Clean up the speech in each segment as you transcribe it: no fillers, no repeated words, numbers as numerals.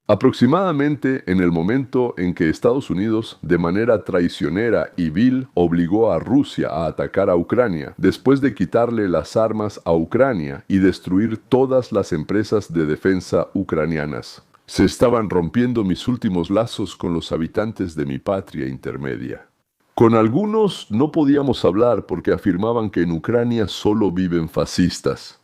Aproximadamente en el momento en que Estados Unidos, de manera traicionera y vil, obligó a Rusia a atacar a Ucrania, después de quitarle las armas a Ucrania y destruir todas las empresas de defensa ucranianas. Se estaban rompiendo mis últimos lazos con los habitantes de mi patria intermedia. Con algunos no podíamos hablar porque afirmaban que en Ucrania solo viven fascistas.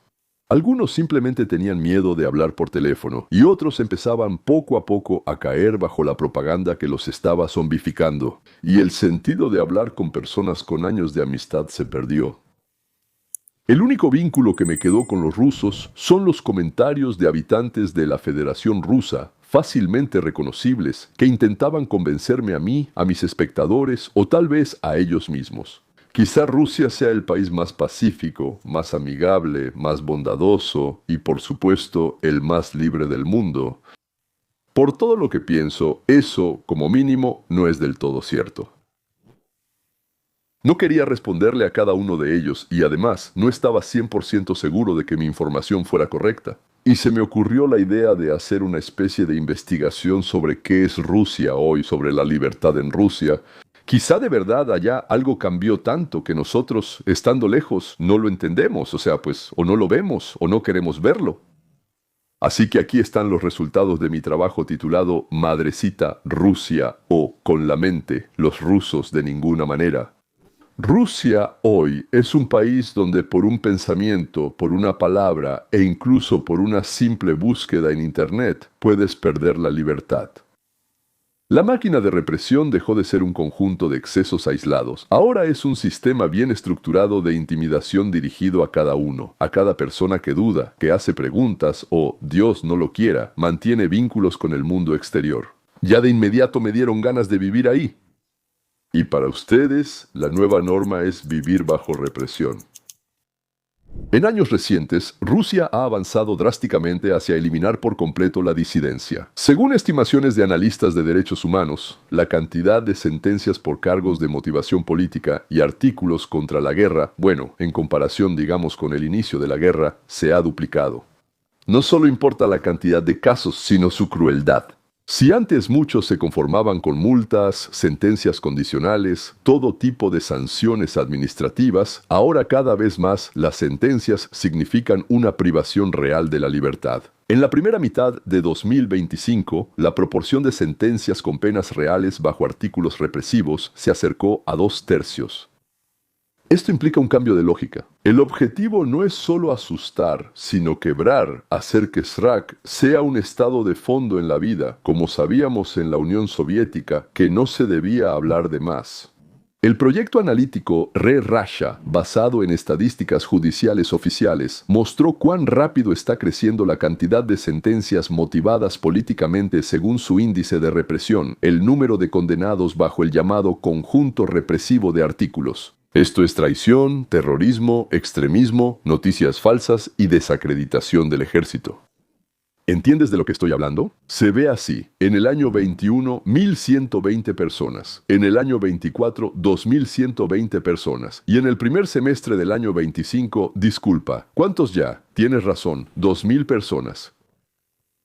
Algunos simplemente tenían miedo de hablar por teléfono y otros empezaban poco a poco a caer bajo la propaganda que los estaba zombificando, y el sentido de hablar con personas con años de amistad se perdió. El único vínculo que me quedó con los rusos son los comentarios de habitantes de la Federación Rusa, fácilmente reconocibles, que intentaban convencerme a mí, a mis espectadores o tal vez a ellos mismos. Quizá Rusia sea el país más pacífico, más amigable, más bondadoso y, por supuesto, el más libre del mundo. Por todo lo que pienso, eso, como mínimo, no es del todo cierto. No quería responderle a cada uno de ellos y además no estaba 100% seguro de que mi información fuera correcta. Y se me ocurrió la idea de hacer una especie de investigación sobre qué es Rusia hoy, sobre la libertad en Rusia. Quizá de verdad allá algo cambió tanto que nosotros, estando lejos, no lo entendemos, o no lo vemos o no queremos verlo. Así que aquí están los resultados de mi trabajo titulado Madrecita Rusia o Con la mente, los rusos de ninguna manera. Rusia hoy es un país donde por un pensamiento, por una palabra e incluso por una simple búsqueda en Internet puedes perder la libertad. La máquina de represión dejó de ser un conjunto de excesos aislados. Ahora es un sistema bien estructurado de intimidación dirigido a cada uno, a cada persona que duda, que hace preguntas o, Dios no lo quiera, mantiene vínculos con el mundo exterior. Ya de inmediato me dieron ganas de vivir ahí. Y para ustedes, la nueva norma es vivir bajo represión. En años recientes, Rusia ha avanzado drásticamente hacia eliminar por completo la disidencia. Según estimaciones de analistas de derechos humanos, la cantidad de sentencias por cargos de motivación política y artículos contra la guerra, en comparación, digamos, con el inicio de la guerra, se ha duplicado. No solo importa la cantidad de casos, sino su crueldad. Si antes muchos se conformaban con multas, sentencias condicionales, todo tipo de sanciones administrativas, ahora cada vez más las sentencias significan una privación real de la libertad. En la primera mitad de 2025, la proporción de sentencias con penas reales bajo artículos represivos se acercó a 2/3. Esto implica un cambio de lógica. El objetivo no es solo asustar, sino quebrar, hacer que SRAC sea un estado de fondo en la vida, como sabíamos en la Unión Soviética, que no se debía hablar de más. El proyecto analítico RE-RASHA, basado en estadísticas judiciales oficiales, mostró cuán rápido está creciendo la cantidad de sentencias motivadas políticamente según su índice de represión, el número de condenados bajo el llamado conjunto represivo de artículos. Esto es traición, terrorismo, extremismo, noticias falsas y desacreditación del ejército. ¿Entiendes de lo que estoy hablando? Se ve así. En el año 21, 1.120 personas. En el año 24, 2.120 personas. Y en el primer semestre del año 25, ¿cuántos ya? Tienes razón, 2.000 personas.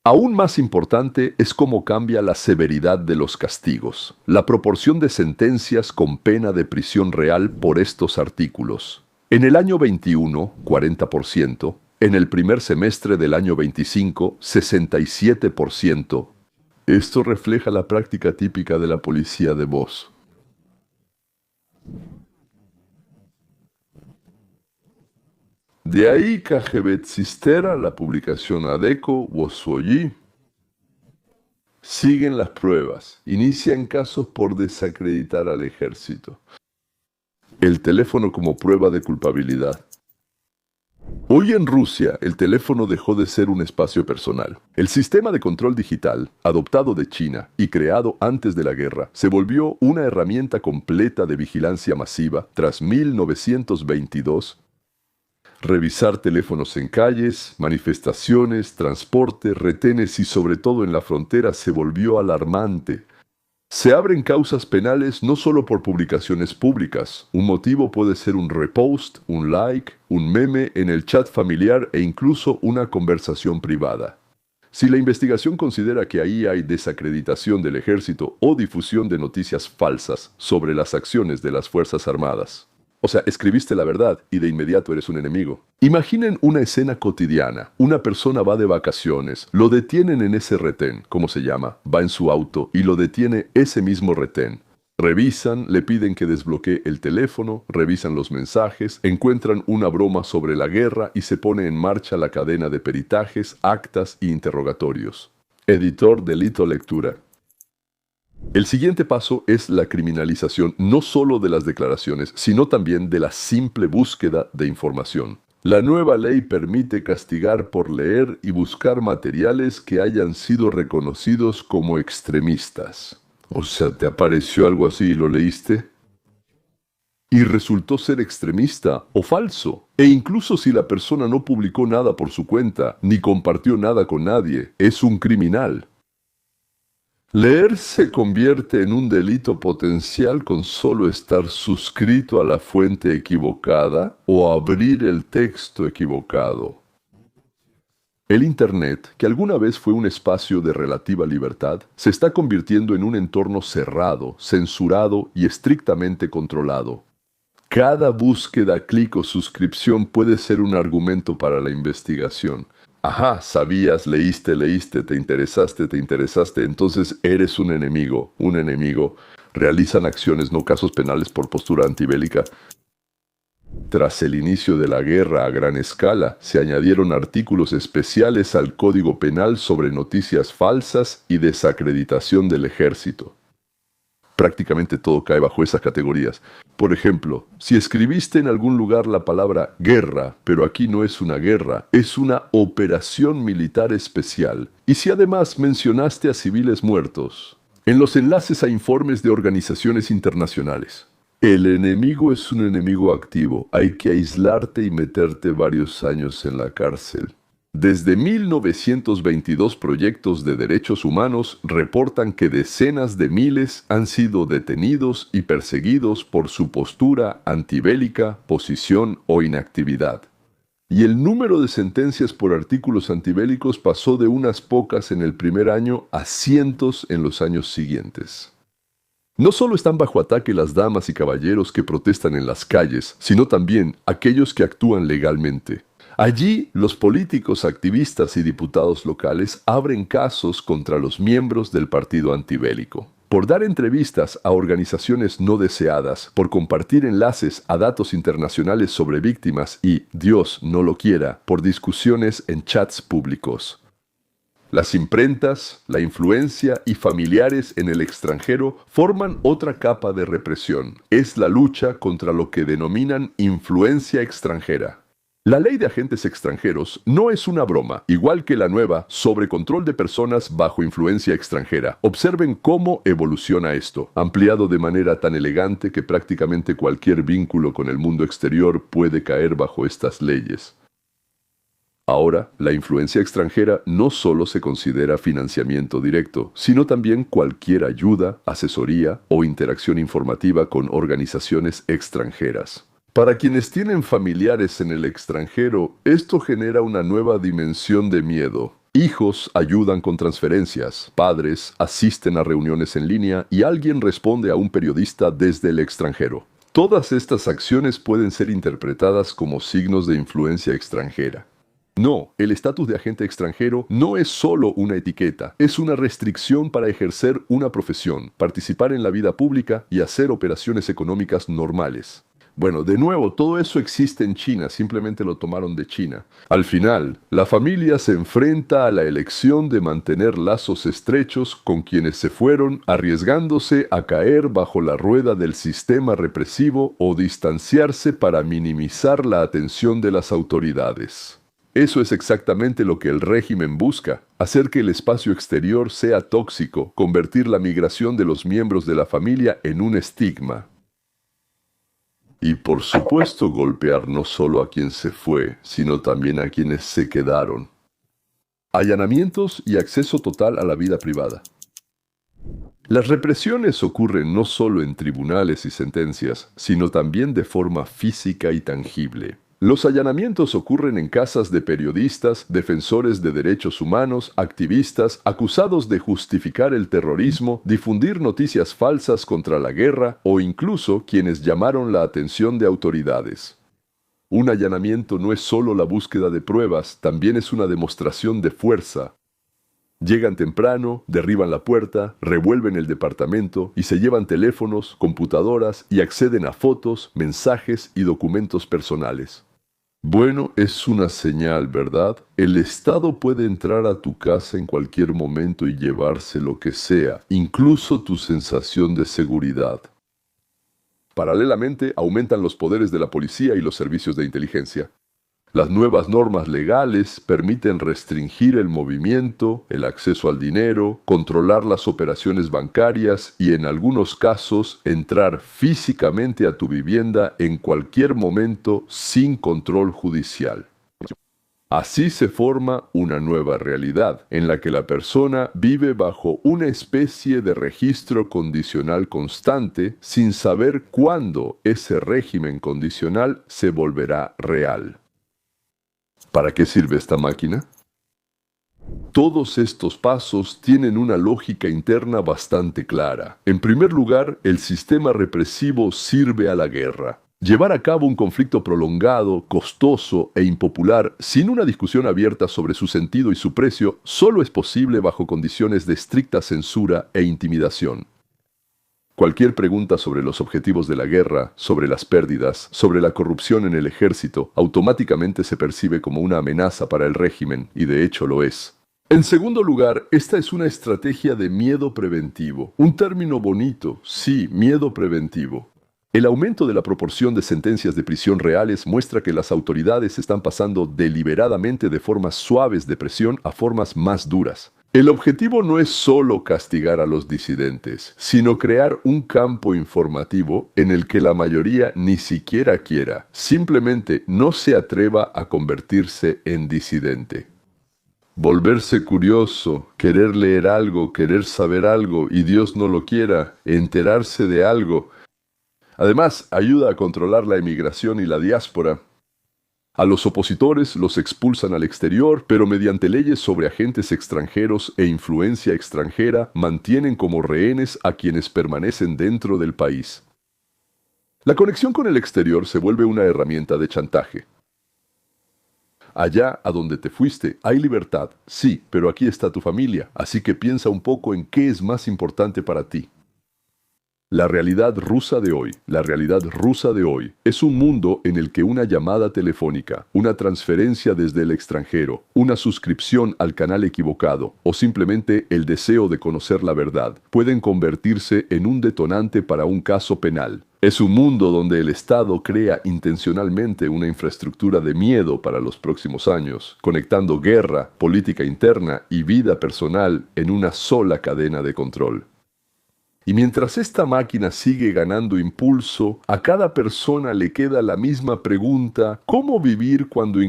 Aún más importante es cómo cambia la severidad de los castigos, la proporción de sentencias con pena de prisión real por estos artículos. En el año 21, 40%, en el primer semestre del año 25, 67%. Esto refleja la práctica típica de la policía de voz. De ahí KGB Sistera, la publicación ADECO, Wosoyi. Siguen las pruebas. Inician casos por desacreditar al ejército. El teléfono como prueba de culpabilidad. Hoy en Rusia, el teléfono dejó de ser un espacio personal. El sistema de control digital, adoptado de China y creado antes de la guerra, se volvió una herramienta completa de vigilancia masiva tras 1922. Revisar teléfonos en calles, manifestaciones, transporte, retenes y sobre todo en la frontera se volvió alarmante. Se abren causas penales no solo por publicaciones públicas. Un motivo puede ser un repost, un like, un meme en el chat familiar e incluso una conversación privada. Si la investigación considera que ahí hay desacreditación del ejército o difusión de noticias falsas sobre las acciones de las Fuerzas Armadas. O sea, escribiste la verdad y de inmediato eres un enemigo. Imaginen una escena cotidiana. Una persona va de vacaciones, lo detienen en ese retén, ¿cómo se llama? Va en su auto y lo detiene ese mismo retén. Revisan, le piden que desbloquee el teléfono, revisan los mensajes, encuentran una broma sobre la guerra y se pone en marcha la cadena de peritajes, actas e interrogatorios. Editor, delito, lectura. El siguiente paso es la criminalización no solo de las declaraciones, sino también de la simple búsqueda de información. La nueva ley permite castigar por leer y buscar materiales que hayan sido reconocidos como extremistas. O sea, ¿te apareció algo así y lo leíste? Y resultó ser extremista o falso. E incluso si la persona no publicó nada por su cuenta, ni compartió nada con nadie, es un criminal. Leer se convierte en un delito potencial con solo estar suscrito a la fuente equivocada o abrir el texto equivocado. El Internet, que alguna vez fue un espacio de relativa libertad, se está convirtiendo en un entorno cerrado, censurado y estrictamente controlado. Cada búsqueda, clic o suscripción puede ser un argumento para la investigación. Ajá, sabías, leíste, te interesaste, entonces eres un enemigo, un enemigo. Realizan acciones, no casos penales por postura antibélica. Tras el inicio de la guerra a gran escala, se añadieron artículos especiales al Código Penal sobre noticias falsas y desacreditación del ejército. Prácticamente todo cae bajo esas categorías. Por ejemplo, si escribiste en algún lugar la palabra guerra, pero aquí no es una guerra, es una operación militar especial, y si además mencionaste a civiles muertos, en los enlaces a informes de organizaciones internacionales. El enemigo es un enemigo activo. Hay que aislarte y meterte varios años en la cárcel. Desde 1922 proyectos de derechos humanos reportan que decenas de miles han sido detenidos y perseguidos por su postura antibélica, posición o inactividad. Y el número de sentencias por artículos antibélicos pasó de unas pocas en el primer año a cientos en los años siguientes. No solo están bajo ataque las damas y caballeros que protestan en las calles, sino también aquellos que actúan legalmente. Allí, los políticos, activistas y diputados locales abren casos contra los miembros del partido antibélico. Por dar entrevistas a organizaciones no deseadas, por compartir enlaces a datos internacionales sobre víctimas y, Dios no lo quiera, por discusiones en chats públicos. Las imprentas, la influencia y familiares en el extranjero forman otra capa de represión. Es la lucha contra lo que denominan influencia extranjera. La ley de agentes extranjeros no es una broma, igual que la nueva sobre control de personas bajo influencia extranjera. Observen cómo evoluciona esto, ampliado de manera tan elegante que prácticamente cualquier vínculo con el mundo exterior puede caer bajo estas leyes. Ahora, la influencia extranjera no solo se considera financiamiento directo, sino también cualquier ayuda, asesoría o interacción informativa con organizaciones extranjeras. Para quienes tienen familiares en el extranjero, esto genera una nueva dimensión de miedo. Hijos ayudan con transferencias, padres asisten a reuniones en línea y alguien responde a un periodista desde el extranjero. Todas estas acciones pueden ser interpretadas como signos de influencia extranjera. No, el estatus de agente extranjero no es solo una etiqueta, es una restricción para ejercer una profesión, participar en la vida pública y hacer operaciones económicas normales. Bueno, de nuevo, todo eso existe en China, simplemente lo tomaron de China. Al final, la familia se enfrenta a la elección de mantener lazos estrechos con quienes se fueron, arriesgándose a caer bajo la rueda del sistema represivo o distanciarse para minimizar la atención de las autoridades. Eso es exactamente lo que el régimen busca, hacer que el espacio exterior sea tóxico, convertir la migración de los miembros de la familia en un estigma. Y por supuesto golpear no solo a quien se fue, sino también a quienes se quedaron. Allanamientos y acceso total a la vida privada. Las represiones ocurren no solo en tribunales y sentencias, sino también de forma física y tangible. Los allanamientos ocurren en casas de periodistas, defensores de derechos humanos, activistas, acusados de justificar el terrorismo, difundir noticias falsas contra la guerra o incluso quienes llamaron la atención de autoridades. Un allanamiento no es solo la búsqueda de pruebas, también es una demostración de fuerza. Llegan temprano, derriban la puerta, revuelven el departamento y se llevan teléfonos, computadoras y acceden a fotos, mensajes y documentos personales. Bueno, es una señal, ¿verdad? El Estado puede entrar a tu casa en cualquier momento y llevarse lo que sea, incluso tu sensación de seguridad. Paralelamente, aumentan los poderes de la policía y los servicios de inteligencia. Las nuevas normas legales permiten restringir el movimiento, el acceso al dinero, controlar las operaciones bancarias y en algunos casos entrar físicamente a tu vivienda en cualquier momento sin control judicial. Así se forma una nueva realidad, en la que la persona vive bajo una especie de registro condicional constante sin saber cuándo ese régimen condicional se volverá real. ¿Para qué sirve esta máquina? Todos estos pasos tienen una lógica interna bastante clara. En primer lugar, el sistema represivo sirve a la guerra. Llevar a cabo un conflicto prolongado, costoso e impopular, sin una discusión abierta sobre su sentido y su precio, solo es posible bajo condiciones de estricta censura e intimidación. Cualquier pregunta sobre los objetivos de la guerra, sobre las pérdidas, sobre la corrupción en el ejército, automáticamente se percibe como una amenaza para el régimen, y de hecho lo es. En segundo lugar, esta es una estrategia de miedo preventivo. Un término bonito, sí, miedo preventivo. El aumento de la proporción de sentencias de prisión reales muestra que las autoridades están pasando deliberadamente de formas suaves de presión a formas más duras. El objetivo no es solo castigar a los disidentes, sino crear un campo informativo en el que la mayoría ni siquiera quiera, simplemente no se atreva a convertirse en disidente. Volverse curioso, querer leer algo, querer saber algo y Dios no lo quiera, enterarse de algo. Además, ayuda a controlar la emigración y la diáspora. A los opositores los expulsan al exterior, pero mediante leyes sobre agentes extranjeros e influencia extranjera mantienen como rehenes a quienes permanecen dentro del país. La conexión con el exterior se vuelve una herramienta de chantaje. Allá a donde te fuiste hay libertad, sí, pero aquí está tu familia, así que piensa un poco en qué es más importante para ti. La realidad rusa de hoy es un mundo en el que una llamada telefónica, una transferencia desde el extranjero, una suscripción al canal equivocado o simplemente el deseo de conocer la verdad pueden convertirse en un detonante para un caso penal. Es un mundo donde el Estado crea intencionalmente una infraestructura de miedo para los próximos años, conectando guerra, política interna y vida personal en una sola cadena de control. Y mientras esta máquina sigue ganando impulso, a cada persona le queda la misma pregunta: ¿cómo vivir cuando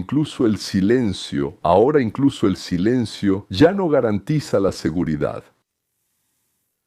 ahora incluso el silencio, ya no garantiza la seguridad?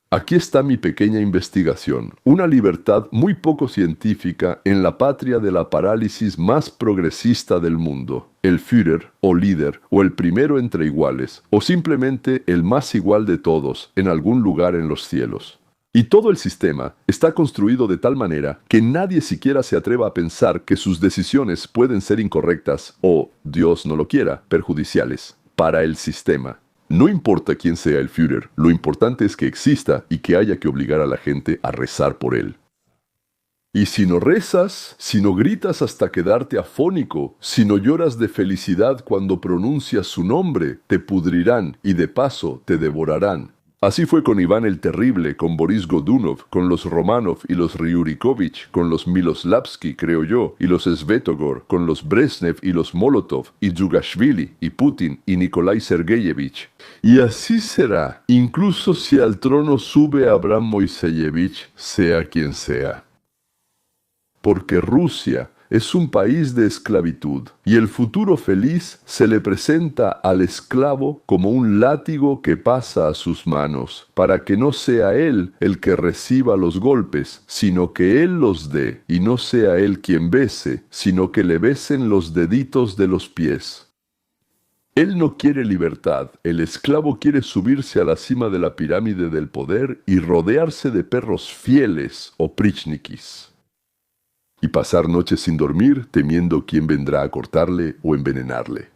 Aquí está mi pequeña investigación, una libertad muy poco científica en la patria de la parálisis más progresista del mundo. El Führer, o líder, o el primero entre iguales, o simplemente el más igual de todos, en algún lugar en los cielos. Y todo el sistema está construido de tal manera que nadie siquiera se atreva a pensar que sus decisiones pueden ser incorrectas o, Dios no lo quiera, perjudiciales para el sistema. No importa quién sea el Führer, lo importante es que exista y que haya que obligar a la gente a rezar por él. Y si no rezas, si no gritas hasta quedarte afónico, si no lloras de felicidad cuando pronuncias su nombre, te pudrirán y de paso te devorarán. Así fue con Iván el Terrible, con Boris Godunov, con los Romanov y los Ryurikovich, con los Miloslavski, creo yo, y los Svetogor, con los Brezhnev y los Molotov, y Djugashvili, y Putin, y Nikolai Sergeyevich. Y así será, incluso si al trono sube Abraham Moiseyevich, sea quien sea. Porque Rusia es un país de esclavitud, y el futuro feliz se le presenta al esclavo como un látigo que pasa a sus manos, para que no sea él el que reciba los golpes, sino que él los dé, y no sea él quien bese, sino que le besen los deditos de los pies. Él no quiere libertad, el esclavo quiere subirse a la cima de la pirámide del poder y rodearse de perros fieles o prichnikis, y pasar noches sin dormir temiendo quién vendrá a cortarle o envenenarle.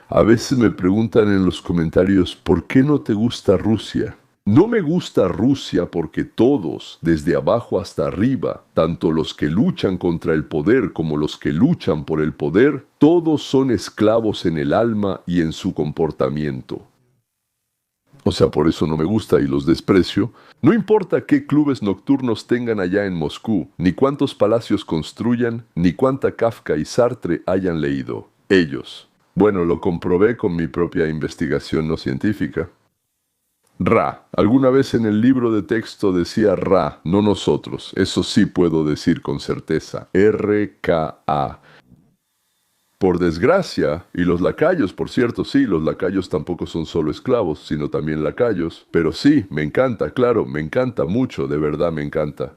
A veces me preguntan en los comentarios, ¿por qué no te gusta Rusia? No me gusta Rusia porque todos, desde abajo hasta arriba, tanto los que luchan contra el poder como los que luchan por el poder, todos son esclavos en el alma y en su comportamiento. O sea, por eso no me gusta y los desprecio. No importa qué clubes nocturnos tengan allá en Moscú, ni cuántos palacios construyan, ni cuánta Kafka y Sartre hayan leído. Ellos. Bueno, lo comprobé con mi propia investigación no científica. Ra. Alguna vez en el libro de texto decía Ra, no nosotros. Eso sí puedo decir con certeza. R-K-A. Por desgracia, y los lacayos, por cierto, sí, los lacayos tampoco son solo esclavos, sino también lacayos. Pero sí, me encanta, claro, me encanta mucho, de verdad me encanta.